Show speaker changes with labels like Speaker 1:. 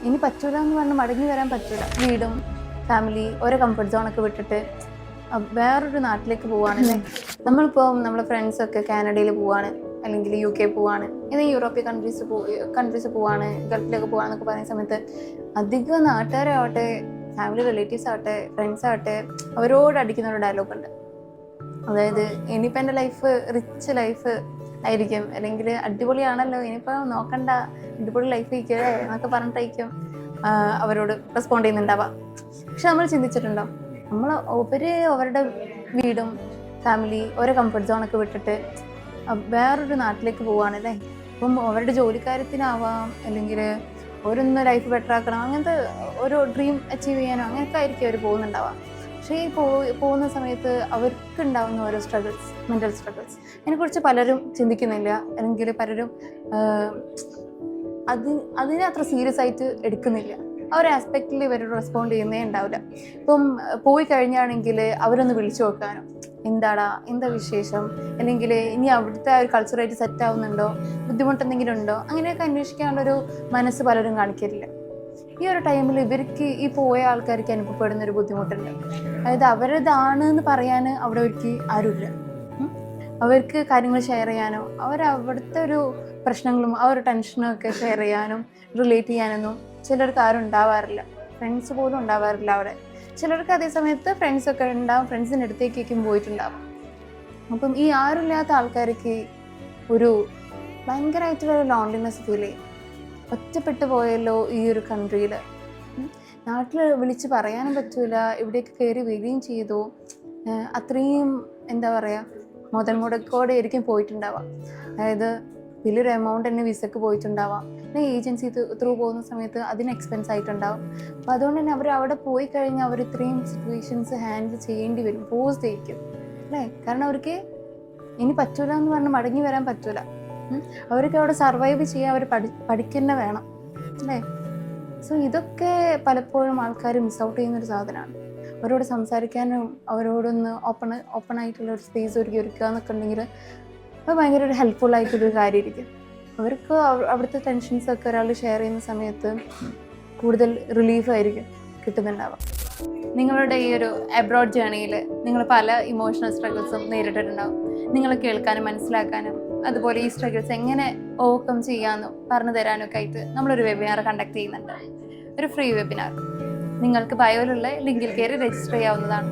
Speaker 1: ഇനി പറ്റൂല എന്ന് പറഞ്ഞ് മടങ്ങി വരാൻ പറ്റൂല. വീടും ഫാമിലി ഓരോ കംഫർട്ട് സോണൊക്കെ വിട്ടിട്ട് വേറൊരു നാട്ടിലേക്ക് പോവുകയാണല്ലേ. നമ്മളിപ്പോൾ നമ്മളെ ഫ്രണ്ട്സൊക്കെ കാനഡയിൽ പോവാണ്, അല്ലെങ്കിൽ UK പോവാണ്, ഏതെങ്കിലും യൂറോപ്യൻ കൺട്രീസ് പോവാണ്, ഗൾഫിലൊക്കെ പോവാന്നൊക്കെ പറയുന്ന സമയത്ത് അധികം നാട്ടുകാരാവട്ടെ, ഫാമിലി റിലേറ്റീവ്സ് ആവട്ടെ, ഫ്രണ്ട്സ് ആവട്ടെ, അവരോട് അടിക്കുന്ന ഒരു ഡയലോഗ് ഉണ്ട്. അതായത് ഇനിയിപ്പോൾ എൻ്റെ ലൈഫ് റിച്ച് ലൈഫ് ആയിരിക്കും, അല്ലെങ്കിൽ അടിപൊളിയാണല്ലോ, ഇനിയിപ്പോൾ നോക്കണ്ട, അടിപൊളി ലൈഫ് ഇരിക്കേ എന്നൊക്കെ പറഞ്ഞിട്ടായിരിക്കും അവരോട് റെസ്പോണ്ട് ചെയ്യുന്നുണ്ടാവാം. പക്ഷെ നമ്മൾ ചിന്തിച്ചിട്ടുണ്ടോ, അവരുടെ വീടും ഫാമിലി ഓരോ കംഫർട്ട് സോണൊക്കെ വിട്ടിട്ട് വേറൊരു നാട്ടിലേക്ക് പോവുകയാണല്ലേ. അപ്പം അവരുടെ ജോലിക്കാര്യത്തിനാവാം, അല്ലെങ്കിൽ ഓരോന്ന് ലൈഫ് ബെറ്റർ ആക്കണം, അങ്ങനത്തെ ഓരോ ഡ്രീം അച്ചീവ് ചെയ്യാനോ അങ്ങനെയൊക്കെ ആയിരിക്കും അവർ പോകുന്നുണ്ടാവാം. പക്ഷേ ഈ പോകുന്ന സമയത്ത് അവർക്ക് ഉണ്ടാവുന്ന ഓരോ സ്ട്രഗിൾസ്, മെൻ്റൽ സ്ട്രഗിൾസ്, അതിനെക്കുറിച്ച് പലരും ചിന്തിക്കുന്നില്ല, അല്ലെങ്കിൽ പലരും അതിനെ അത്ര സീരിയസ് ആയിട്ട് എടുക്കുന്നില്ല. ആ ഒരു ആസ്പെക്റ്റിൽ ഇവർ റെസ്പോണ്ട് ചെയ്യുന്നേ ഉണ്ടാവില്ല. ഇപ്പം പോയി കഴിഞ്ഞാണെങ്കിൽ അവരൊന്ന് വിളിച്ചു നോക്കാനോ, എന്താ വിശേഷം, അല്ലെങ്കിൽ ഇനി അവിടുത്തെ ആ ഒരു കൾച്ചറായിട്ട് സെറ്റ് ആവുന്നുണ്ടോ, ബുദ്ധിമുട്ടെന്തെങ്കിലും ഉണ്ടോ, അങ്ങനെയൊക്കെ അന്വേഷിക്കാനുള്ളൊരു മനസ്സ് പലരും കാണിക്കില്ല. ഈ ഒരു ടൈമിൽ ഇവർക്ക് ഈ പോയ ആൾക്കാർക്ക് അനുഭവപ്പെടുന്നൊരു ബുദ്ധിമുട്ടുണ്ട്. അതായത് അവരതാണ് എന്ന് പറയാൻ അവിടെ അവർക്ക് ആരുമില്ല. അവർക്ക് കാര്യങ്ങൾ ഷെയർ ചെയ്യാനോ, അവരവിടുത്തെ ഒരു പ്രശ്നങ്ങളും ആ ഒരു ടെൻഷനും ഒക്കെ ഷെയർ ചെയ്യാനും റിലേറ്റ് ചെയ്യാനൊന്നും ചിലർക്ക് ആരും ഉണ്ടാവാറില്ല. ഫ്രണ്ട്സ് പോലും ഉണ്ടാവാറില്ല അവിടെ. ചിലർക്ക് അതേ സമയത്ത് ഫ്രണ്ട്സൊക്കെ ഉണ്ടാവും, ഫ്രണ്ട്സിൻ്റെ അടുത്തേക്കും പോയിട്ടുണ്ടാവും. അപ്പം ഈ ആരുമില്ലാത്ത ആൾക്കാർക്ക് ഒരു ഭയങ്കരമായിട്ടുള്ളൊരു ലോൺലിനെസ് ഫീൽ ചെയ്യും. ഒറ്റപ്പെട്ടു പോയല്ലോ ഈ ഒരു കൺട്രിയിൽ, നാട്ടിൽ വിളിച്ച് പറയാനും പറ്റൂല, ഇവിടേക്ക് കയറി വരികയും ചെയ്തു, അത്രയും എന്താ പറയുക, മുതൽ മുടക്കോടെ ആയിരിക്കും പോയിട്ടുണ്ടാവാം. അതായത് വലിയൊരു എമൗണ്ട് തന്നെ വിസക്ക് പോയിട്ടുണ്ടാവാം, പിന്നെ ഏജൻസി ത്രൂ പോകുന്ന സമയത്ത് അതിന് എക്സ്പെൻസ് ആയിട്ടുണ്ടാവും. അപ്പോൾ അതുകൊണ്ട് തന്നെ അവർ അവിടെ പോയി കഴിഞ്ഞാൽ അവർ ഇത്രയും സിറ്റുവേഷൻസ് ഹാൻഡിൽ ചെയ്യേണ്ടി വരും, പോസ്റ്റ് ചെയ്യിക്കും അല്ലേ. കാരണം അവർക്ക് ഇനി പറ്റൂല എന്ന് പറഞ്ഞ് മടങ്ങി വരാൻ പറ്റൂല. അവർക്ക് അവിടെ സർവൈവ് ചെയ്യാൻ അവർ പഠിക്കുന്ന വേണം അല്ലേ. സോ ഇതൊക്കെ പലപ്പോഴും ആൾക്കാർ മിസ് ഔട്ട് ചെയ്യുന്നൊരു സാധനമാണ്. അവരോട് സംസാരിക്കാനും അവരോടൊന്ന് ഓപ്പൺ ആയിട്ടുള്ള ഒരു സ്പേസ് ഒരുക്കുക എന്നൊക്കെ ഉണ്ടെങ്കിൽ അത് ഭയങ്കര ഒരു ഹെൽപ്ഫുൾ ആയിട്ടൊരു കാര്യമായിരിക്കും. അവർക്ക് അവിടുത്തെ ടെൻഷൻസൊക്കെ ഒരാൾ ഷെയർ ചെയ്യുന്ന സമയത്ത് കൂടുതൽ റിലീഫായിരിക്കും കിട്ടുന്നുണ്ടാവുക. നിങ്ങളുടെ ഈ ഒരു അബ്രോഡ് ജേണിയിൽ നിങ്ങൾ പല ഇമോഷണൽ സ്ട്രഗിൾസും നേരിട്ടിട്ടുണ്ടാവും. നിങ്ങൾ കേൾക്കാനും മനസ്സിലാക്കാനും അതുപോലെ ഈ സ്ട്രഗിൾസ് എങ്ങനെ ഓവർകം ചെയ്യാമെന്നും പറഞ്ഞു തരാനൊക്കെ ആയിട്ട് നമ്മളൊരു വെബിനാർ കണ്ടക്ട് ചെയ്യുന്നുണ്ട്, ഒരു ഫ്രീ വെബിനാർ. നിങ്ങൾക്ക് ബയോയിലുള്ള ലിങ്കിൽ കയറി രജിസ്റ്റർ ചെയ്യാവുന്നതാണ്.